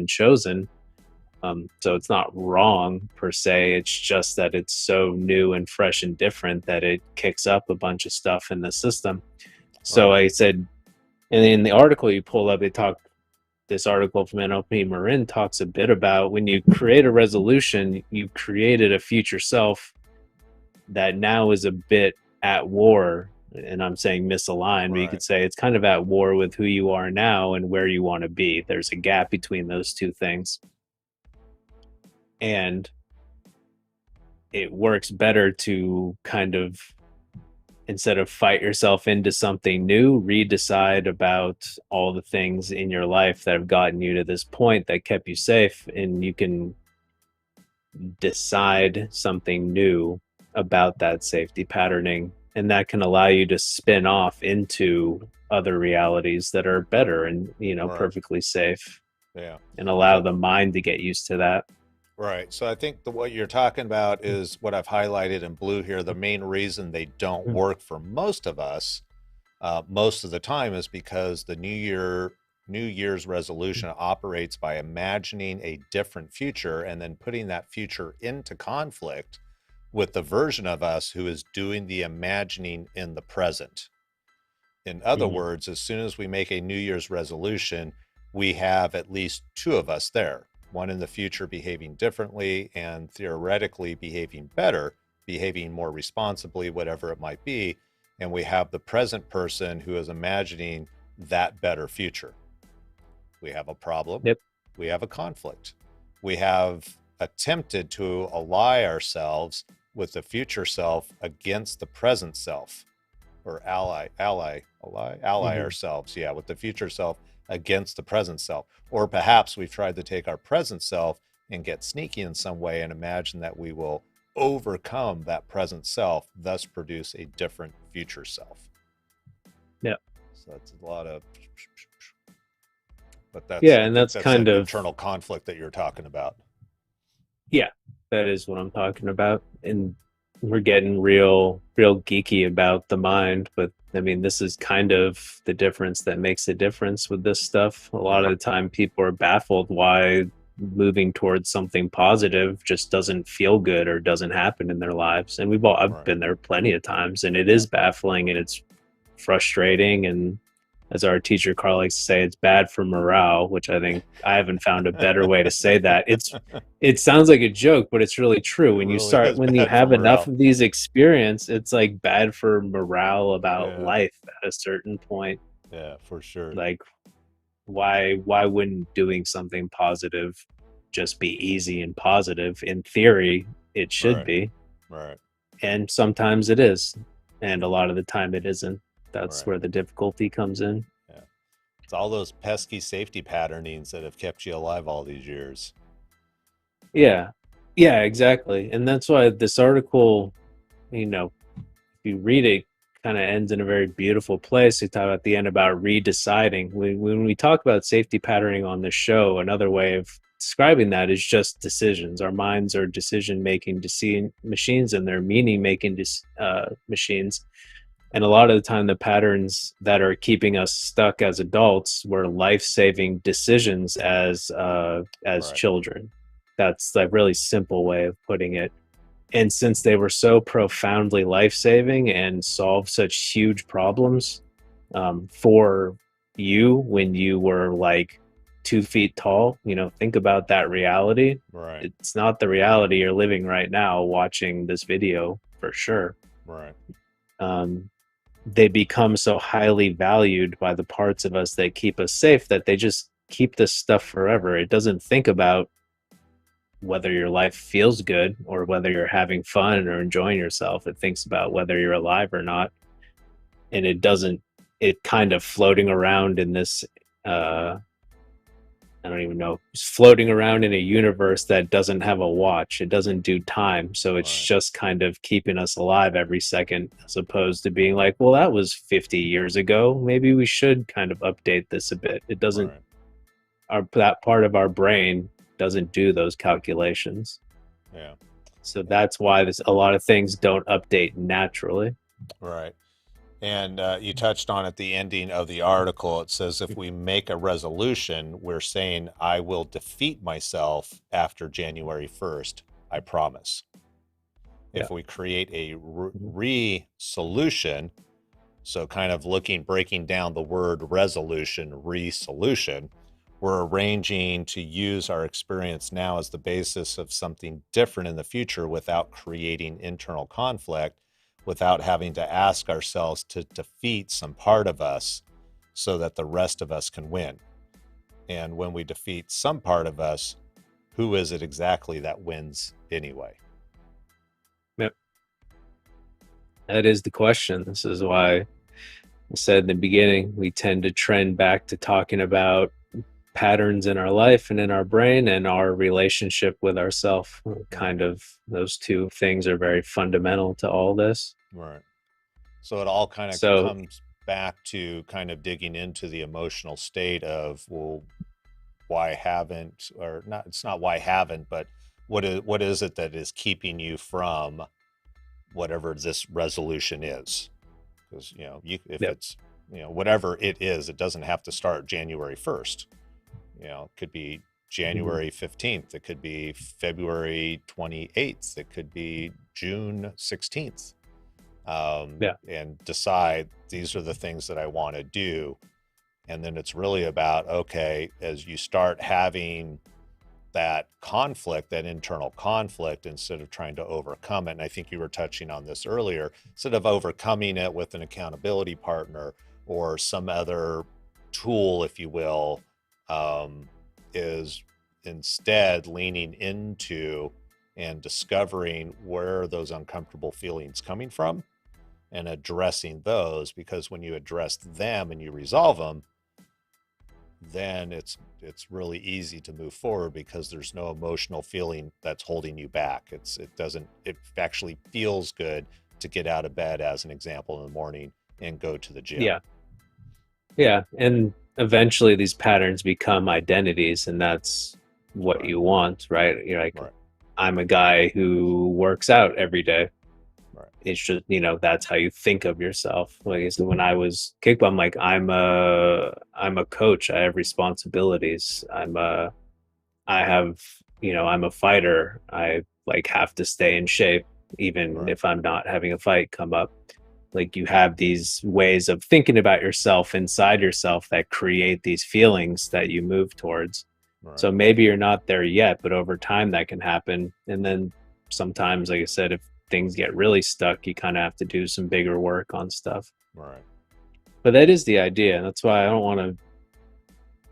been chosen. So it's not wrong per se. It's just that it's so new and fresh and different that it kicks up a bunch of stuff in the system. So Right. I said, and in the article you pull up, this article from NLP Marin talks a bit about when you create a resolution, you created a future self that now is a bit at war. And I'm saying misaligned, but you Right. could say it's kind of at war with who you are now and where you want to be. There's a gap between those two things. And it works better to kind of, instead of fight yourself into something new, redecide about all the things in your life that have gotten you to this point that kept you safe, and you can decide something new about that safety patterning, and that can allow you to spin off into other realities that are better and Right. perfectly safe, Yeah. and allow So the mind to get used to that. right. So I think what you're talking about is what I've highlighted in blue here. The main reason they don't work for most of us, most of the time, is because the New Year's resolution operates by imagining a different future and then putting that future into conflict with the version of us who is doing the imagining in the present. In other Mhm. words, as soon as we make a New Year's resolution, we have at least two of us there, one in the future behaving differently and theoretically behaving better, behaving more responsibly, whatever it might be. And we have the present person who is imagining that better future. We have a problem. Yep. We have a conflict. We have attempted to ally ourselves with the future self against the present self, or ally Mhm. ourselves, yeah, with the future self against the present self. Or perhaps we've tried to take our present self and get sneaky in some way and imagine that we will overcome that present self, thus produce a different future self. Yeah. So that's a lot of, but Yeah, I and think that's that's kind that of, internal conflict that you're talking about. yeah, that is what I'm talking about. And we're getting real geeky about the mind, but I mean, this is kind of the difference that makes a difference with this stuff. A lot of Right. the time people are baffled why moving towards something positive just doesn't feel good or doesn't happen in their lives. And I've Right. been there plenty of times, and it Yeah. is baffling and it's frustrating, and as our teacher Carl likes to say, it's bad for morale, which I think I haven't found a better way to say that. It sounds like a joke, but it's really true. It really is When you bad for have enough morale. of these experience, it's like bad for morale about Yeah. life at a certain point. Yeah, for sure. Like, why wouldn't doing something positive just be easy and positive? In theory, it should Right. be, Right. and sometimes it is, and a lot of the time it isn't. That's Right. where the difficulty comes in. Yeah. It's all those pesky safety patternings that have kept you alive all these years. Yeah. Yeah, exactly. And that's why this article, if you read it, kind of ends in a very beautiful place. We talk at the end about redeciding. When we talk about safety patterning on this show, another way of describing that is just decisions. Our minds are decision making machines, and they're meaning making machines. And a lot of the time, the patterns that are keeping us stuck as adults were life-saving decisions as Right. children. That's a really simple way of putting it. And since they were so profoundly life-saving and solved such huge problems for you when you were like 2 feet tall, think about that reality. Right. It's not the reality you're living right now watching this video, for sure. Right. Um, they become so highly valued by the parts of us that keep us safe that they just keep this stuff forever. It doesn't think about whether your life feels good or whether you're having fun or enjoying yourself. It thinks about whether you're alive or not. And it kind of floating around in this, I don't even know, it's floating around in a universe that doesn't have a watch. It doesn't do time. So it's Right. just kind of keeping us alive every second, as opposed to being like, well, that was 50 years ago. Maybe we should kind of update this a bit. It doesn't, Right. that part of our brain doesn't do those calculations. Yeah. So that's why a lot of things don't update naturally. Right. And you touched on at the ending of the article, it says if we make a resolution, we're saying, I will defeat myself after January 1st, I promise. Yeah. If we create a Mhm. re-solution, so kind of breaking down the word resolution, re-solution, we're arranging to use our experience now as the basis of something different in the future without creating internal conflict, without having to ask ourselves to defeat some part of us so that the rest of us can win. And when we defeat some part of us, who is it exactly that wins anyway? Yep. That is the question. This is why I said in the beginning, we tend to trend back to talking about patterns in our life and in our brain and our relationship with ourself. Right, Kind of those two things are very fundamental to all this. right. So it all kind of So, comes back to kind of digging into the emotional state of, well, why haven't, or not, it's not why haven't, but what is it that is keeping you from whatever this resolution is? Because, if yeah. it's, whatever it is, it doesn't have to start January 1st. It could be Mhm. January 15th. It could be February 28th. It could be June 16th. Yeah. And decide these are the things that I want to do. And then it's really about, okay, as you start having that conflict, that internal conflict, instead of trying to overcome it. And I think you were touching on this earlier, instead of overcoming it with an accountability partner or some other tool, if you will, um, is instead leaning into and discovering where are those uncomfortable feelings coming from and addressing those, because when you address them and you resolve them, then it's really easy to move forward because there's no emotional feeling that's holding you back. It actually feels good to get out of bed, as an example, in the morning and go to the gym. Yeah. Yeah. And eventually these patterns become identities, and that's what Right, you want, right? You're like, right, I'm a guy who works out every day. right, It's just, that's how you think of yourself. Like I said, when I was kickball, I'm like, I'm a coach. I have responsibilities. I have, I'm a fighter. I like have to stay in shape, even right, if I'm not having a fight come up. Like you have these ways of thinking about yourself inside yourself that create these feelings that you move towards. right, So maybe you're not there yet, but over time that can happen. And then sometimes, like I said, if things get really stuck, you kind of have to do some bigger work on stuff. right. But that is the idea. That's why I don't want to.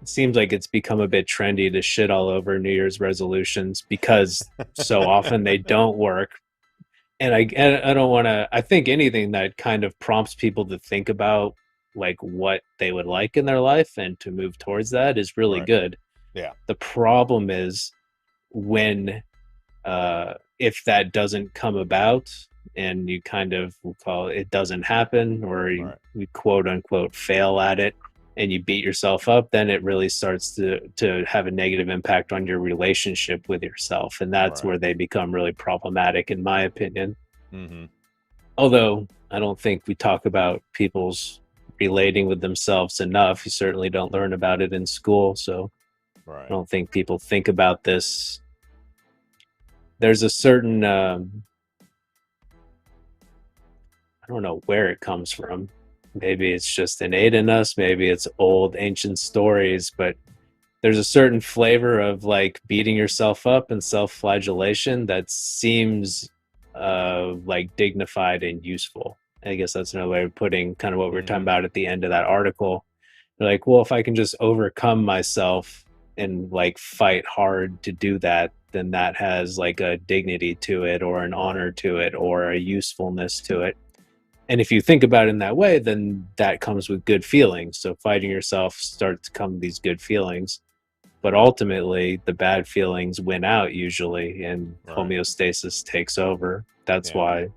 It seems like it's become a bit trendy to shit all over New Year's resolutions because so often they don't work. And I don't want to. I think anything that kind of prompts people to think about like what they would like in their life and to move towards that is really Right. good. Yeah. The problem is when if that doesn't come about and you kind of we'll call it doesn't happen, or Right. you quote unquote fail at it and you beat yourself up, then it really starts to have a negative impact on your relationship with yourself, and that's Right. where they become really problematic in my opinion. Mm-hmm. Although I don't think we talk about people's relating with themselves enough. You certainly don't learn about it in school, so I Right. don't think people think about this. There's a certain I don't know where it comes from. Maybe it's just innate in us, maybe it's old ancient stories, but there's a certain flavor of like beating yourself up and self-flagellation that seems like dignified and useful. I guess that's another way of putting kind of what we were talking Mm-hmm. about at the end of that article. They're like, well, if I can just overcome myself and like fight hard to do that, then that has like a dignity to it or an Right. honor to it or a usefulness to it. And if you think about it in that way, then that comes with good feelings. So fighting yourself starts to come these good feelings. But ultimately, the bad feelings win out usually, and Right. homeostasis takes over. That's Yeah. why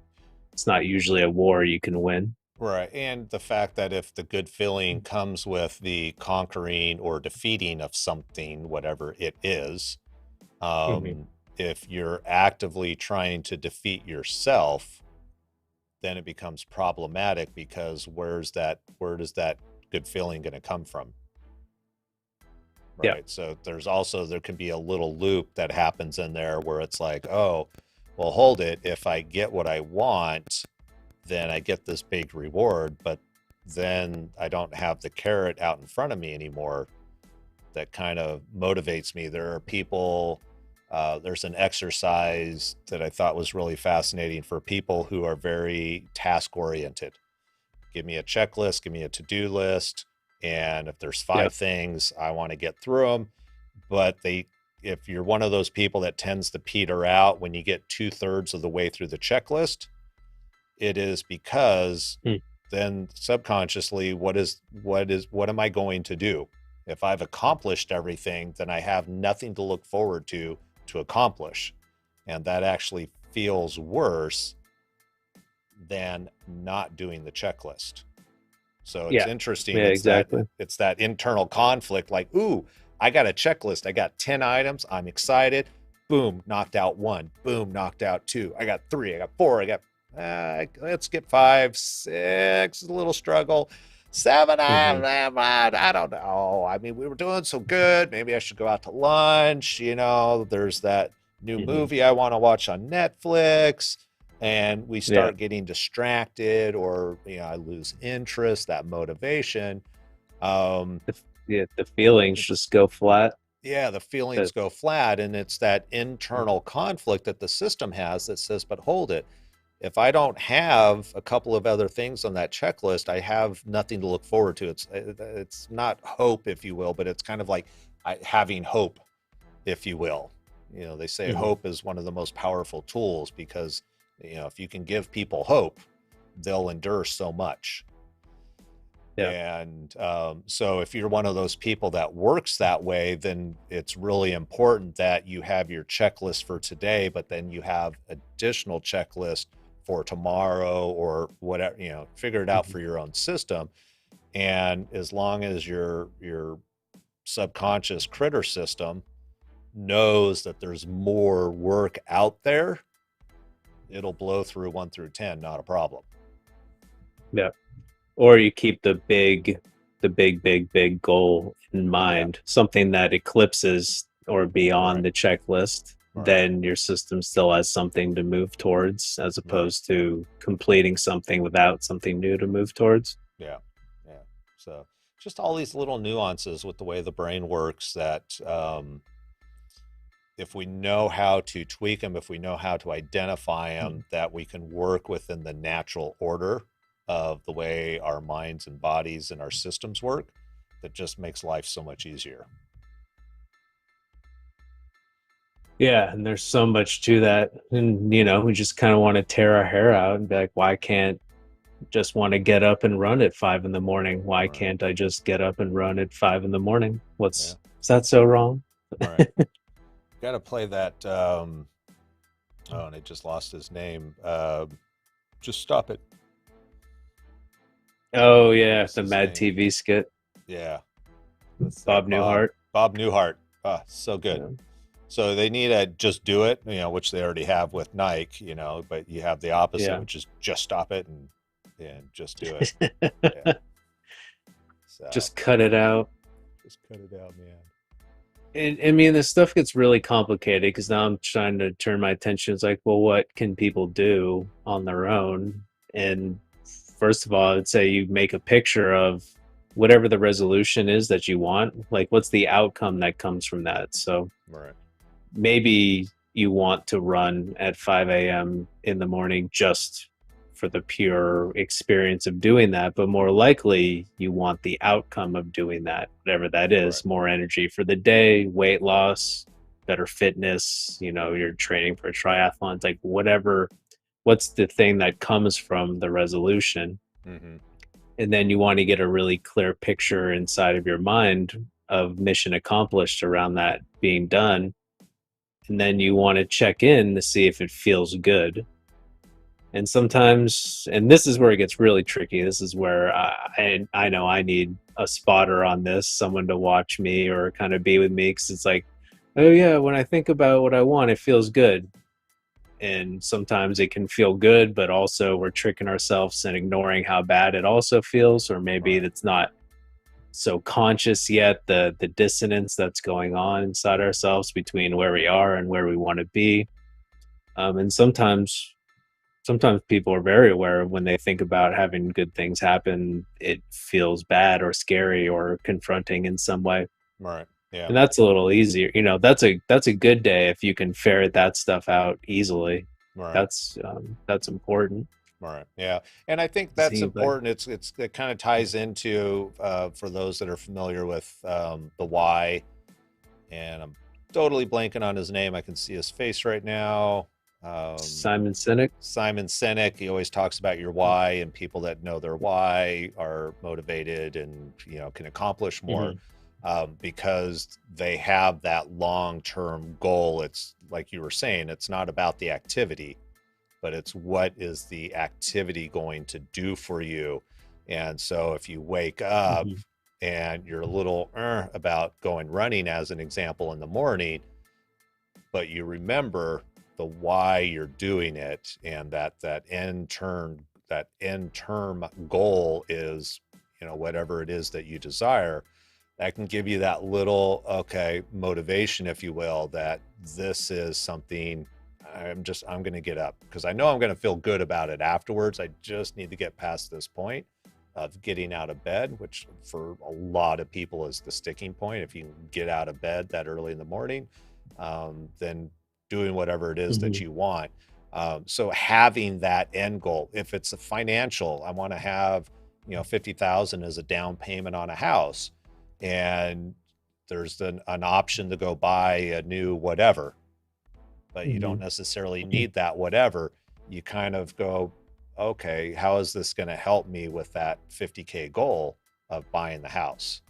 it's not usually a war you can win. Right. And the fact that if the good feeling comes with the conquering or defeating of something, whatever it is, Mm-hmm. if you're actively trying to defeat yourself, then it becomes problematic because where does that good feeling going to come from? Yeah. Right. So there can be a little loop that happens in there where it's like, oh, well, hold it. If I get what I want, then I get this big reward, but then I don't have the carrot out in front of me anymore that kind of motivates me. There are people, there's an exercise that I thought was really fascinating for people who are very task oriented. Give me a checklist, give me a to-do list, and if there's Yeah. 5 things, I want to get through them. But if you're one of those people that tends to peter out when you get 2/3 of the way through the checklist, it is because Mm. then subconsciously, what am I going to do? If I've accomplished everything, then I have nothing to look forward to accomplish. And that actually feels worse than not doing the checklist. So it's Yeah. interesting. Yeah, exactly. It's that internal conflict, like, ooh, I got a checklist. I got 10 items. I'm excited. Boom, knocked out 1. Boom, knocked out 2. I got 3. I got 4. I got let's get 5, 6, a little struggle. 7, Hmm. I don't know. I mean, we were doing so good. Maybe I should go out to lunch. There's that new Hmm. movie I want to watch on Netflix, and we Yeah. start getting distracted, or I lose interest, that motivation. um Yeah, the feelings it's just go flat. Yeah, the feelings That go flat, and it's that internal conflict that the system has that says, but hold it, if I don't have a couple of other things on that checklist, I have nothing to look forward to. It's not hope, if you will, but it's kind of like having hope, if you will. They say Mhm. hope is one of the most powerful tools because if you can give people hope, they'll endure so much. Yeah. And so if you're one of those people that works that way, then it's really important that you have your checklist for today, but then you have additional checklist for tomorrow or whatever, figure it out Mhm. for your own system. And as long as your subconscious critter system knows that there's more work out there, it'll blow through 1 through 10, not a problem. Yeah. Or you keep the big goal in Yeah, mind, something that eclipses or beyond right, the checklist, right, then your system still has something to move towards, as right. opposed to completing something without something new to move towards. Yeah, yeah. So just all these little nuances with the way the brain works that if we know how to tweak them, if we know how to identify them, that we can work within the natural order of the way our minds and bodies and our systems work, that just makes life so much easier. Yeah, and there's so much to that. And, we just kind of want to tear our hair out and be like, why can't just want to get up and run at 5 in the morning? Why Right. can't I just get up and run at 5 in the morning? Yeah. Is that so wrong? Right. Got to play that. Oh, and I just lost his name. Just stop it. Oh yeah, What's the his Mad name? TV skit. Yeah. That's Bob Bob. Newhart. Bob Newhart. Ah, so good. Yeah. So they need to just do it, which they already have with Nike, but you have the opposite, Yeah. which is just stop it and just do it. Yeah. So Just cut it out. just cut it out, man. And I mean, this stuff gets really complicated because now I'm trying to turn my attention. It's like, well, what can people do on their own? And first of all, I'd say you make a picture of whatever the resolution is that you want. Like, what's the outcome that comes from that? So Right. maybe you want to run at 5 a.m. in the morning just for the pure experience of doing that, but more likely you want the outcome of doing that, whatever that Right. is, more energy for the day, weight loss, better fitness, you're training for a triathlon. It's like whatever, what's the thing that comes from the resolution? Mm-hmm. And then you want to get a really clear picture inside of your mind of mission accomplished around that being done, and then you want to check in to see if it feels good. And sometimes, and this is where it gets really tricky. This is where I know I need a spotter on this, someone to watch me or kind of be with me, because it's like, oh yeah, when I think about what I want, it feels good. and sometimes it can feel good, but also we're tricking ourselves and ignoring how bad it also feels, or maybe Right. it's not so conscious yet, the dissonance that's going on inside ourselves between where we are and where we want to be. And sometimes people are very aware when they think about having good things happen, it feels bad or scary or confronting in some way. Right. Yeah. And that's a little easier. That's a good day if you can ferret that stuff out easily. Right. That's important. Right. Yeah. And I think that's See, but important. It kind of ties into for those that are familiar with the why. And I'm totally blanking on his name. I can see his face right now. Um, Simon Sinek. Simon Sinek. He always talks about your why, and people that know their why are motivated and can accomplish more Mhm. because they have that long-term goal. It's like you were saying. It's not about the activity, but it's what is the activity going to do for you. And so if you wake up Mhm. and you're a little about going running, as an example, in the morning, but you remember the why you're doing it, and that end term goal is whatever it is that you desire, that can give you that little motivation, if you will, that this is something. I'm going to get up because I know I'm going to feel good about it afterwards. I just need to get past this point of getting out of bed, which for a lot of people is the sticking point. If you can get out of bed that early in the morning, then doing whatever it is that Mhm. you want. So having that end goal, if it's a financial, I want to have 50,000 as a down payment on a house, and there's an option to go buy a new whatever, but you don't Mhm. necessarily Mhm. need that whatever. You kind of go, okay, how is this going to help me with that 50K goal of buying the house?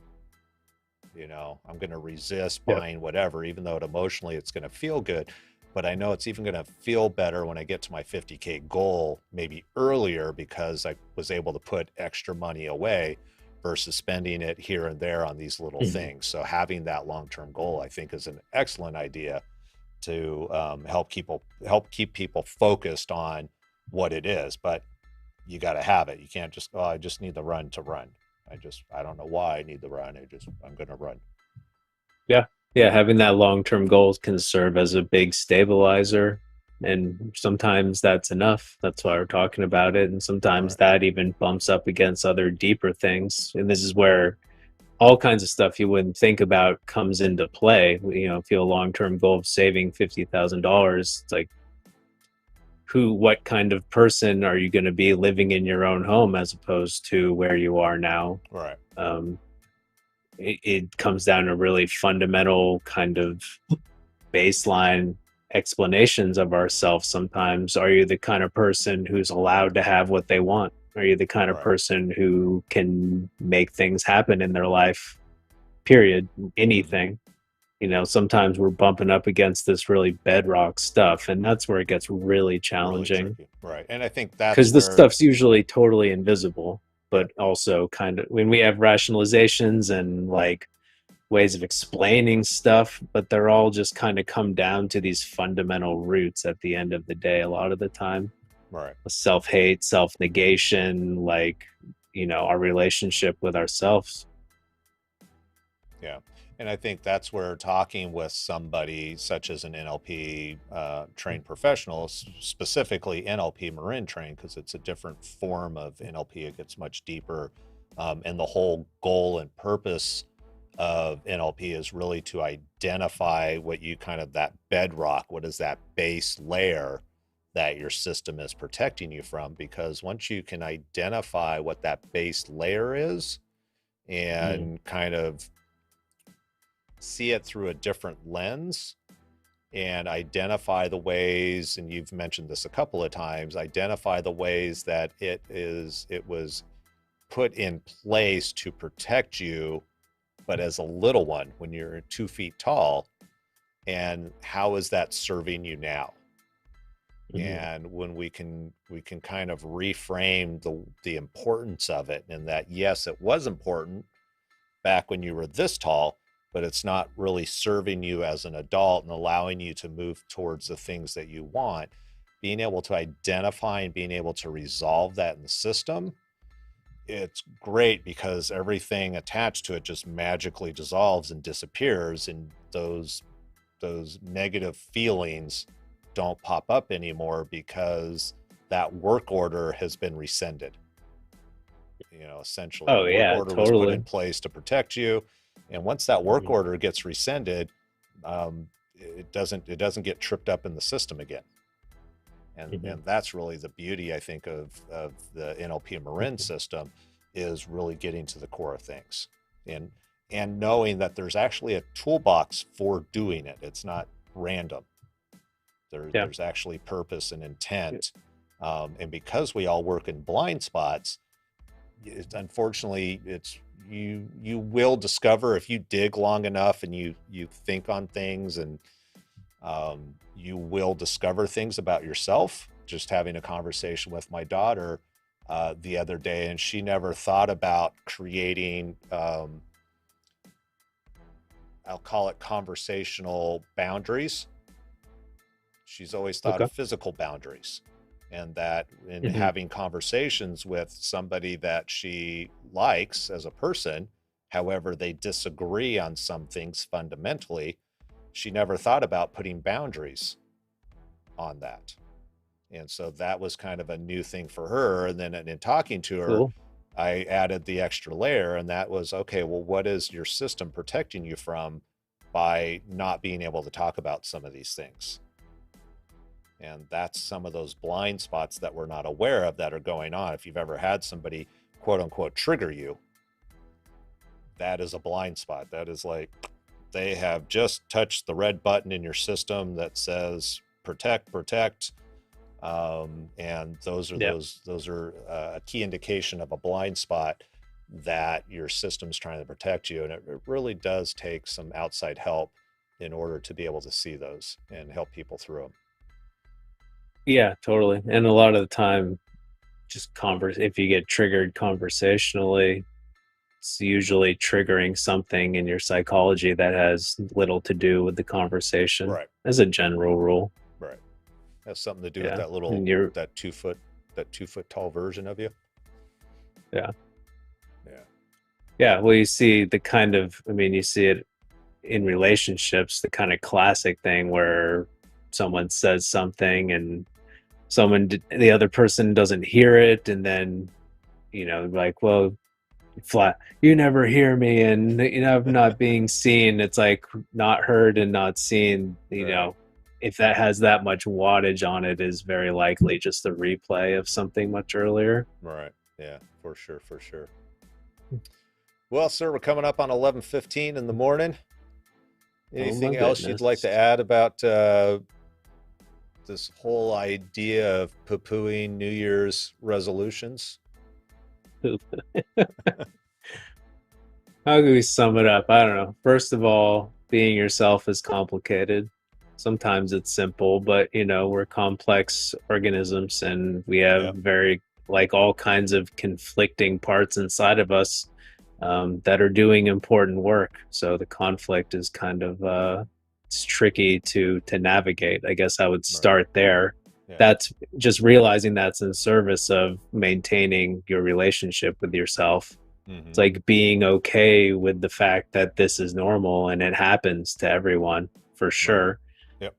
I'm going to resist Yep. buying whatever, even though emotionally it's going to feel good. But I know it's even going to feel better when I get to my 50K goal, maybe earlier, because I was able to put extra money away versus spending it here and there on these little Mhm. things. So having that long-term goal, I think, is an excellent idea to help keep people focused on what it is. But you got to have it. You can't just, I just need the run to run. I don't know why I need the run. I'm going to run. Yeah. Yeah, having that long-term goal can serve as a big stabilizer, and sometimes that's enough. That's why we're talking about it, and sometimes Right. that even bumps up against other deeper things. And this is where all kinds of stuff you wouldn't think about comes into play. If you have a long-term goal of saving $50,000, it's like what kind of person are you going to be living in your own home as opposed to where you are now? Right. Um, it comes down to really fundamental kind of baseline explanations of ourselves sometimes. Are you the kind of person who's allowed to have what they want? Are you the kind of Right. person who can make things happen in their life? Period. Mm-hmm. Anything. Sometimes we're bumping up against this really bedrock stuff, and that's where it gets really Really challenging tricky. Right. And I think that's because the where, stuff's usually totally invisible, yeah. but also kind of when we have rationalizations and like ways of explaining stuff, but they're all just kind of come down to these fundamental roots at the end of the day, a lot of the time. Right. Self hate, self negation, like, our relationship with ourselves. Yeah. And I think that's where talking with somebody such as an NLP trained professional, specifically NLP Marin trained, because it's a different form of NLP, it gets much deeper. And the whole goal and purpose of NLP is really to identify what you kind of that bedrock, what is that base layer that your system is protecting you from? Because once you can identify what that base layer is Mm-hmm. and kind of see it through a different lens and identify the ways, and you've mentioned this a couple of times, identify the ways that it was put in place to protect you, but as a little one when you're 2 feet tall, and how is that serving you now? Mm-hmm. And when we can kind of reframe the importance of it, and that yes, it was important back when you were this tall, but it's not really serving you as an adult and allowing you to move towards the things that you want. being able to identify and being able to resolve that in the system, it's great because everything attached to it just magically dissolves and disappears, and those negative feelings don't pop up anymore because that work order has been rescinded. Essentially the Oh work yeah, order was put in totally. place to protect you, and once that work Mhm. order gets rescinded, it doesn't get tripped up in the system again. Mhm. And that's really the beauty, I think, of the NLP Marin Mhm. system, is really getting to the core of things, and and knowing that there's actually a toolbox for doing it. It's not random. Yeah. There's actually purpose and intent, and because we all work in blind spots, unfortunately, you will discover, if you dig long enough and you think on things, and you will discover things about yourself. Just having a conversation with my daughter the other day, and she never thought about creating, I'll call it conversational boundaries. She's always thought Okay. of physical boundaries, and that in Hmm. having conversations with somebody that she likes as a person, however, they disagree on some things fundamentally, she never thought about putting boundaries on that. And so that was kind of a new thing for her. And then in talking to her, Cool. I added the extra layer, and that was, okay, well, what is your system protecting you from by not being able to talk about some of these things? And that's some of those blind spots that we're not aware of that are going on. If you've ever had somebody, quote unquote, trigger you, that is a blind spot. That is like they have just touched the red button in your system that says protect, protect. And those are Yeah. a key indication of a blind spot, that your system's trying to protect you. And it really does take some outside help in order to be able to see those and help people through them. Yeah, totally. And a lot of the time, just if you get triggered conversationally, it's usually triggering something in your psychology that has little to do with the conversation, Right. as a general rule. Right. Has something to do with Yeah. that little, And you're, that 2 foot, that 2 foot tall version of you. yeah. Yeah. Yeah. Well, you see the kind of, I mean, you see it in relationships, the kind of classic thing where someone says something and the other person doesn't hear it. And then, like, well, flat, you never hear me, and I'm not being seen. It's like not heard and not seen. Right. If that has that much wattage on it, is very likely just a replay of something much earlier. Right. Yeah, for sure, for sure. Well, sir, we're coming up on 11:15 in the morning. Oh my Anything else you'd like to goodness. add about this whole idea of poo-pooing New Year's resolutions? How can we sum it up? I don't know. First of all, being yourself is complicated. Sometimes it's simple, but we're complex organisms, and we have Yep. like all kinds of conflicting parts inside of us, that are doing important work. So the conflict is kind of, it's tricky to navigate. I guess I would Right. start there. Yeah. That's just realizing that's in service of maintaining your relationship with yourself. It's Mm-hmm. like being okay with the fact that this is normal and it happens to everyone, for Right. sure. Yep.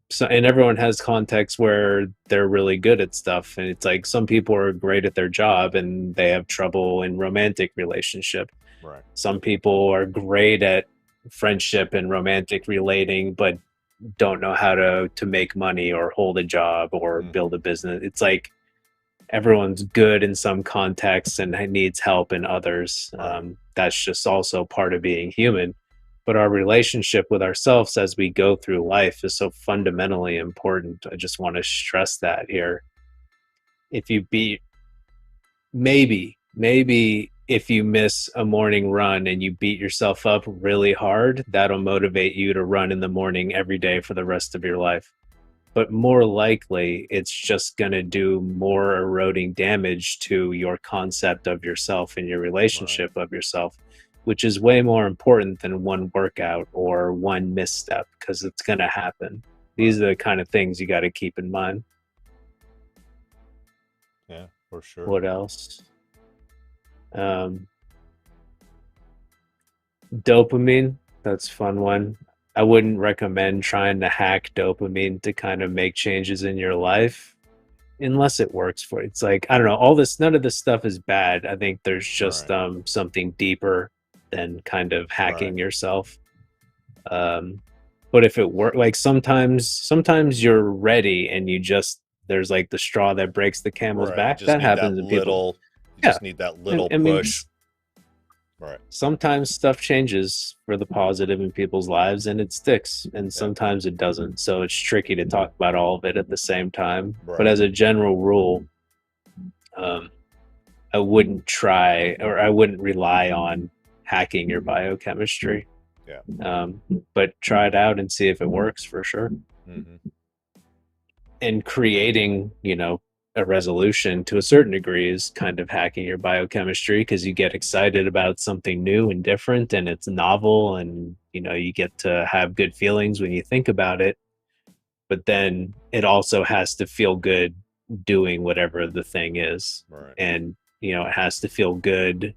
So, and everyone has contexts where they're really good at stuff, and it's like some people are great at their job and they have trouble in romantic relationship. Right. Some people are great at friendship and romantic relating, but don't know how to make money or hold a job or Mm-hmm. build a business. It's like everyone's good in some contexts and needs help in others. Right. That's just also part of being human. But our relationship with ourselves as we go through life is so fundamentally important. I just want to stress that here. If you beat, maybe if you miss a morning run and you beat yourself up really hard, that'll motivate you to run in the morning every day for the rest of your life. But more likely, it's just going to do more eroding damage to your concept of yourself and your Right. relationship of yourself, which is way more important than one workout or one misstep, because it's going to happen. These Right. are the kind of things you got to keep in mind. Yeah, for sure. What else? Um, Dopamine. That's a fun one. I wouldn't recommend trying to hack dopamine to kind of make changes in your life unless it works for you. It's like, I don't know, all this, none of this stuff is bad. I think there's just Right. something deeper than kind of Right. hacking yourself. Um, but if it work, like sometimes you're ready and you just there's like the straw that breaks the camel's Right. You back. just That need that happens to people. little, you Yeah, just need that and little I mean, push. Right. sometimes stuff changes for the positive in people's lives and it sticks, and Yeah. sometimes it doesn't. So it's tricky to talk about all of it at the same time. But Right. as a general rule, um, I wouldn't try or I wouldn't rely on hacking your biochemistry. Yeah. Um, but try it out and see if it works for sure. Hmm. And creating, a resolution to a certain degree is kind of hacking your biochemistry because you get excited about something new and different and it's novel and you get to have good feelings when you think about it, but then it also has to feel good doing whatever the thing is. Right. And it has to feel good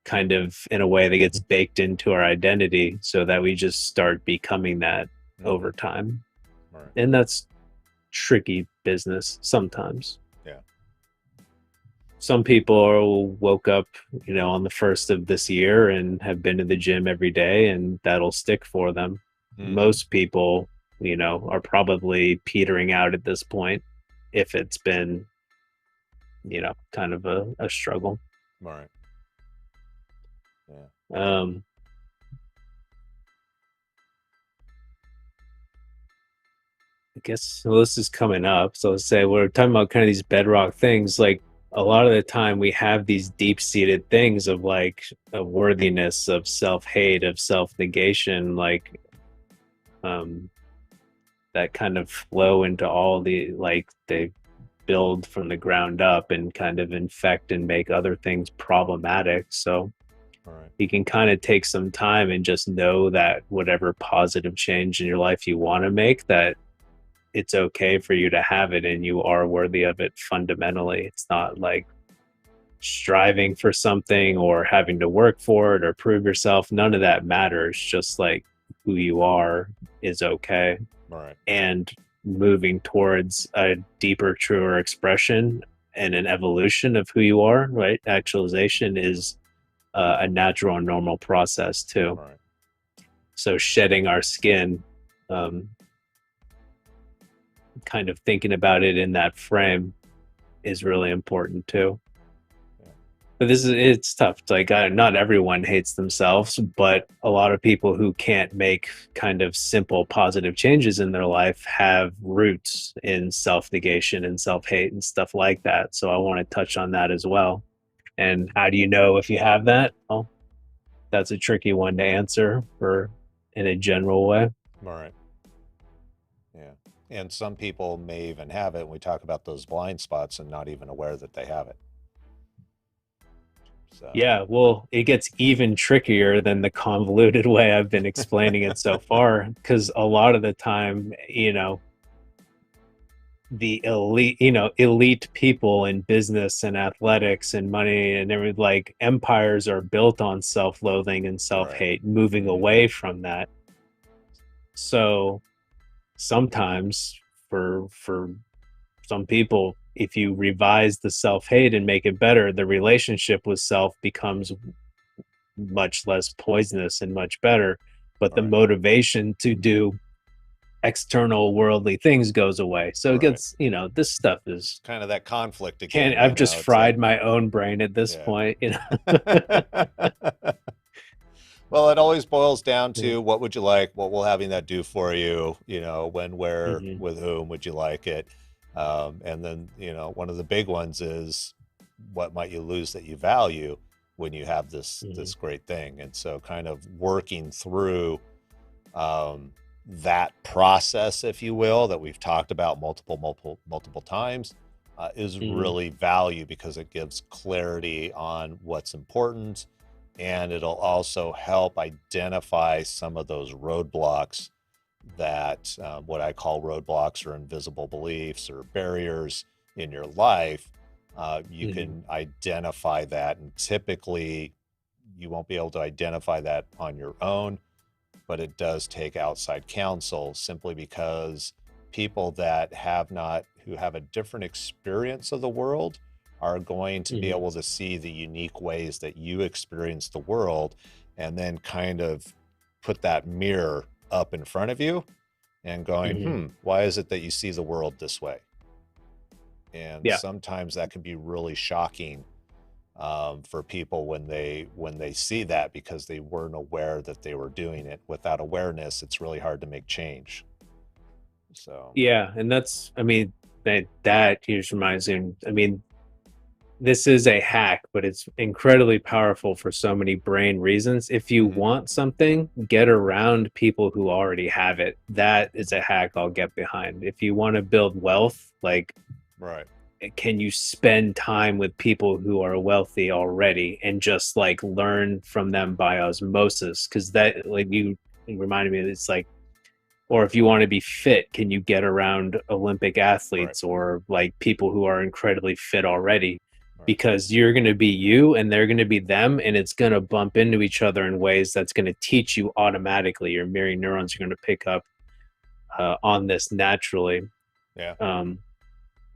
kind of in a way that gets baked into our identity so that we just start becoming that over Hmm. time. Right. And that's tricky business sometimes. Yeah. Some people woke up, on the first of this year and have been to the gym every day and that'll stick for them. Hmm. Most people, are probably petering out at this point if it's been, kind of a struggle. Right. Yeah. Um, I guess well, this is coming up. So let's say we're talking about kind of these bedrock things. Like a lot of the time, we have these deep seated things of like of worthiness, of self hate, of self negation, like um, that kind of flow into all the like they build from the ground up and kind of infect and make other things problematic. So Right. you can kind of take some time and just know that whatever positive change in your life you want to make, that it's okay for you to have it and you are worthy of it fundamentally. It's not like striving for something or having to work for it or prove yourself. None of that matters. Just like who you are is okay. Right. And moving towards a deeper, truer expression and an evolution of who you are, right? Actualization is a natural and normal process too. Right. So shedding our skin, um, kind of thinking about it in that frame is really important too. Yeah. But it's tough. It's like not everyone hates themselves, but a lot of people who can't make kind of simple positive changes in their life have roots in self-negation and self-hate and stuff like that. So I want to touch on that as well. And how do you know if you have that? Well, that's a tricky one to answer for in a general way. Right. Yeah. And some people may even have it. And we talk about those blind spots and not even aware that they have it. So, Yeah, well, it gets even trickier than the convoluted way I've been explaining it so far, because a lot of the time, the elite people in business and athletics and money and everything, like empires are built on self-loathing and right. self-hate, moving Hmm. away from that. So sometimes for some people, if you revise the self-hate and make it better, the relationship with self becomes much less poisonous and much better, but the Right. motivation to do external worldly things goes away. So it Right. gets, this stuff is Kind of that conflict can't again, I've just It's like, fried my own brain at this yeah. point. Well, it always boils down to what would you like? What will having that do for you? When, where, Mm-hmm. with whom would you like it? And then, one of the big ones is what might you lose that you value when you have Mm-hmm. this great thing? And so, kind of working through that process, if you will, that we've talked about multiple times, is Mm-hmm. really value because it gives clarity on what's important, and it'll also help identify some of those roadblocks that what I call roadblocks or invisible beliefs or barriers in your life You Hmm. can identify that, and typically you won't be able to identify that on your own, but it does take outside counsel simply because people that have not, who have a different experience of the world, are going to be Hmm. able to see the unique ways that you experience the world and then kind of put that mirror up in front of you and going, Hmm. why is it that you see the world this way? And Yeah. sometimes that can be really shocking for people when they see that, because they weren't aware that they were doing it. Without awareness, it's really hard to make change. So, Yeah. And that's, I mean, that just reminds me, I mean, this is a hack, but it's incredibly powerful for so many brain reasons. If you mhm, want something, get around people who already have it. That is a hack I'll get behind. If you want to build wealth, like, right, can you spend time with people who are wealthy already and just like learn from them by osmosis? Because that, like, you reminded me, it's like, or if you want to be fit, can you get around Olympic right, athletes or like people who are incredibly fit already? right, Because you're going to be you and they're going to be them, and it's going to bump into each other in ways that's going to teach you automatically. Your mirroring neurons are going to pick up on this naturally. yeah, Um,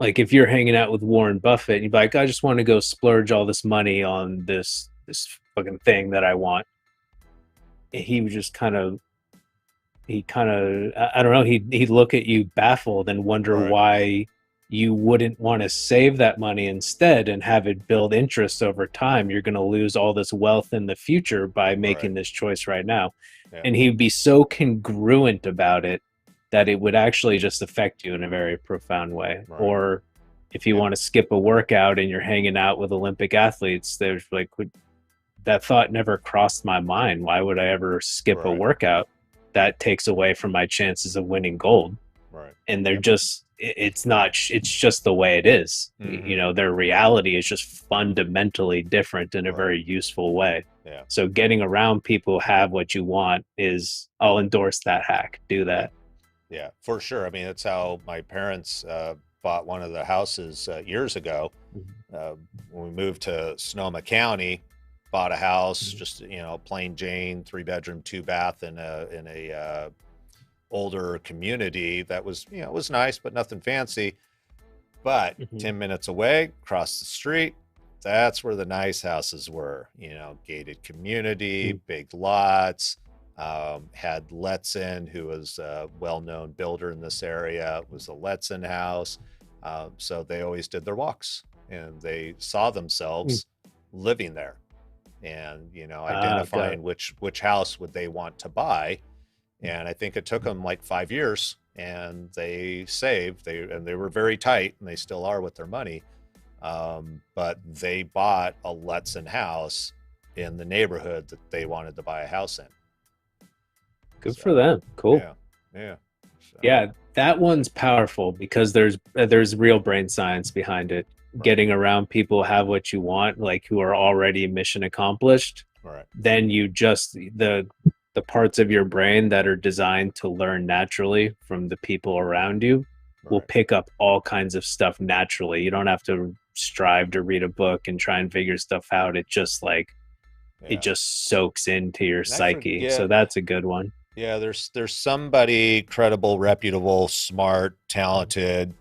like if you're hanging out with Warren Buffett, and you're like, I just want to go splurge all this money on this fucking thing that I want. He would just kind of I don't know, he'd look at you baffled and wonder right, why you wouldn't want to save that money instead and have it build interest over time. You're going to lose all this wealth in the future by right, making this choice right now. yeah, And he'd be so congruent about it that it would actually just affect you in a very profound way. right, Or if you yeah, want to skip a workout and you're hanging out with Olympic athletes, there's like, that thought never crossed my mind. Why would I ever skip a right, workout? That takes away from my chances of winning gold. right, And they're yep, just, it's not, it's just the way it is. You hmm, know, their reality is just fundamentally different in a right, very useful way. yeah, So getting around people who have what you want is, I'll endorse that hack. Do yeah, that. yeah, for sure. I mean, that's how my parents bought one of the houses years ago. Mhm. uh, when we moved to Sonoma County, bought a house, Mhm. just plain Jane, 3 bedroom, 2 bath in a older community that was it was nice but nothing fancy. But Mhm. 10 minutes away, across the street, that's where the nice houses were. Gated community, Mhm. big lots. Had Letson, who was a well-known builder in this area. It was a Letson house. So they always did their walks, and they saw Mhm. themselves living there, and Ah, got identifying it. which house would they want to buy. And I think it took them like 5 years, and they saved. They were very tight, and they still are with their money. But they bought a Letson house in the neighborhood that they wanted to buy a house in. Good for So, them. Cool. yeah, yeah. So, Yeah, that one's powerful because there's real brain science behind it. right, Getting around people who have what you want, like who are already mission accomplished, right, then you just the parts of your brain that are designed to learn naturally from the people around you will right. pick up all kinds of stuff naturally. You don't have to strive to read a book and try and figure stuff out. It Yeah. just soaks into your And I psyche. So forget. that's a good one. Yeah, there's somebody credible, reputable, smart, talented,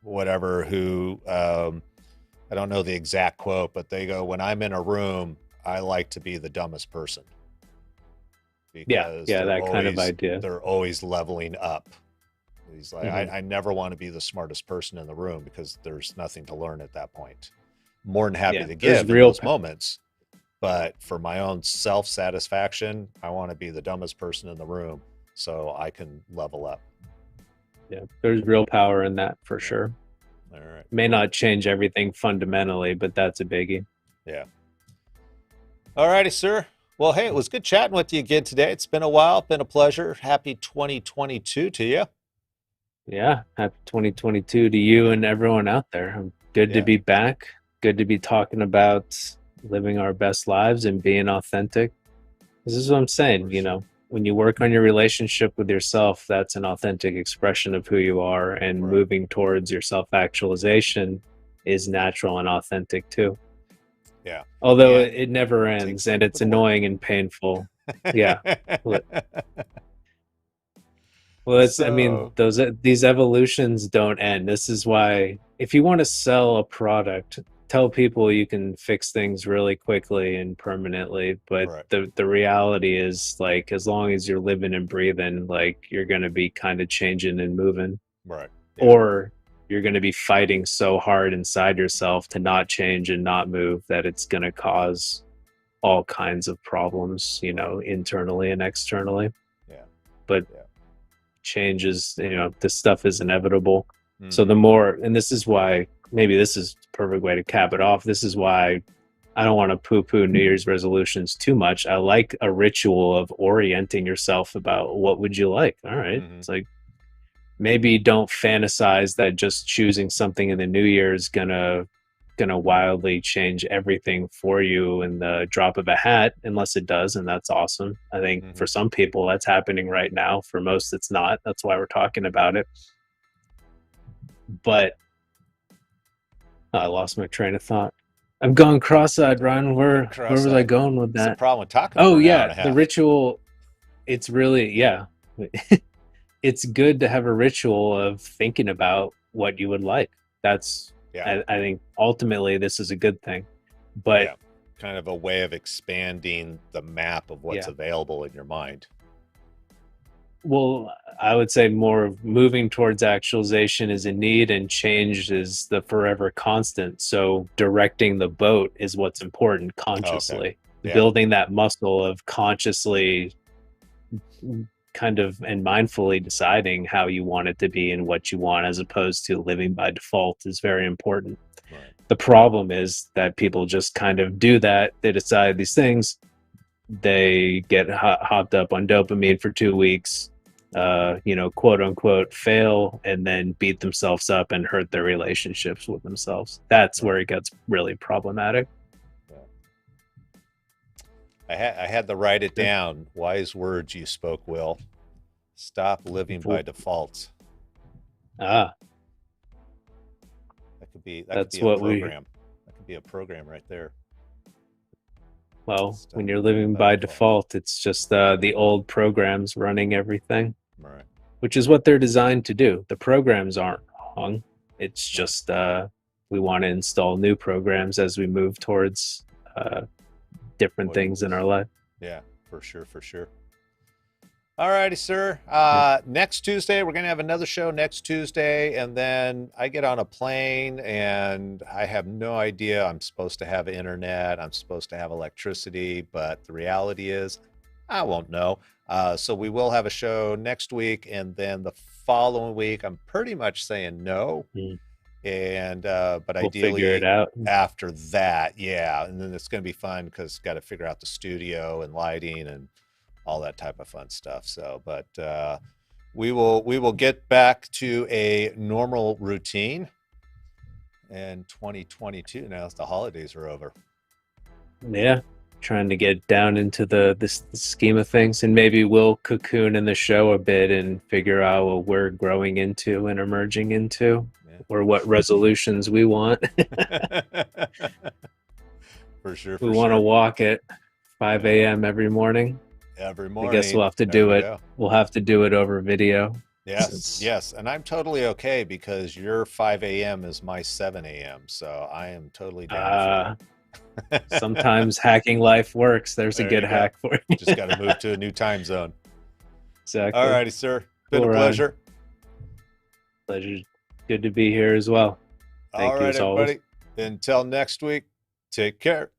whatever, who I don't know the exact quote, but they go, "When I'm in a room, I like to be the dumbest person Yeah, because yeah, that kind of idea. they're always leveling up." He's like, Hmm. I never want to be the smartest person in the room because there's nothing to learn at that point. More than happy Yeah, to there's give in real those moments, but for my own self satisfaction, I want to be the dumbest person in the room so I can level up. Yeah, there's real power in that for Yeah. sure. All right. May Cool. not change everything fundamentally, but that's a biggie. Yeah. All righty, sir. Well, hey, it was good chatting with you again today. It's been a while. Been a pleasure. Happy 2022 to you. Yeah, happy 2022 to you Yeah. and everyone out there. Good to Yeah. be back. Good to be talking about living our best lives and being authentic. This is what I'm For saying, sure. when you work on your relationship with yourself, that's an authentic expression of who you are, and Right. moving towards your self-actualization is natural and authentic too. Yeah. Although And it never it takes ends a and little it's bit of work. annoying and painful. Yeah. Well, it's, I mean, So, these evolutions don't end. This is why if you want to sell a product, tell people you can fix things really quickly and permanently, but right, the reality is like as long as you're living and breathing, like you're going to be kind of changing and moving, right. Yeah, or you're going to be fighting so hard inside yourself to not change and not move that it's going to cause all kinds of problems, right. internally and externally. Yeah, But yeah. change is, this stuff is inevitable. So Mm-hmm. the more, and this is why maybe this is the perfect way to cap it off. This is why I don't want to poo poo New Year's resolutions too much. I like a ritual of orienting yourself about what would you like. All right. Mm-hmm. It's like maybe don't fantasize that just choosing something in the new year is gonna wildly change everything for you in the drop of a hat, unless it does, and that's awesome. I think Mm-hmm. for some people that's happening right now. For most it's not. That's why we're talking about it. But I lost my train of thought. I'm going cross-eyed, Ryan. Going Where was I cross-eyed. going with It's the that? problem with talking for Oh an hour yeah, and a the half. ritual. It's really, yeah. It's good to have a ritual of thinking about what you would like. That's, Yeah, I think ultimately this is a good thing. But yeah. Kind of a way of expanding the map of what's yeah, available in your mind. well, I would say more of moving towards actualization is a need and change is the forever constant. So directing the boat is what's important Oh, okay. consciously. Yeah. Building that muscle of consciously kind of and mindfully deciding how you want it to be and what you want as opposed to living by default is very important. Right. The problem is that people just kind of do that. They decide these things, they get hopped up on dopamine for 2 weeks, quote unquote, fail, and then beat themselves up and hurt their relationships with themselves. That's Right. where it gets really problematic. Yeah. I had to write it down. Wise words you spoke, Will. Stop living by default. Ah, That could that's be a what we, program. That could be a program right there. well, when Stop you're living living by by default. default, it's just the old programs running everything, Right. which is what they're designed to do. The programs aren't wrong. It's Right. just we want to install new programs as we move towards different What it things in was. our life. Yeah, for sure, for sure. All righty, sir. Yeah. Next Tuesday, we're going to have another show next Tuesday. And then I get on a plane and I have no idea. I'm supposed to have internet, I'm supposed to have electricity, but the reality is I won't know. So we will have a show next week. And then the following week, I'm pretty much saying no. Mm. And, but We'll figure it ideally out. after that, yeah. And then it's going to be fun because got to figure out the studio and lighting and all that type of fun stuff. So, but we will get back to a normal routine in 2022 now as the holidays are over. Yeah, trying to get down into the scheme of things, and maybe we'll cocoon in the show a bit and figure out what we're growing into and emerging into, or what resolutions we want. Yeah. For sure, We for want to sure. walk at 5 Yeah. a.m. every morning. Every I guess morning. we'll have to There do we it. go. We'll have to do it over video. Yes, Since yes. And I'm totally okay because your 5 a.m. is my 7 a.m. So I am totally down for it. sometimes hacking life works. There's a There good you go. hack for you. Just got to move to a new time zone. All Exactly. righty, sir. Been Cool, a Ryan. pleasure. Pleasure. Good to be here as well. All Thank you right, as always. everybody. Until next week, take care.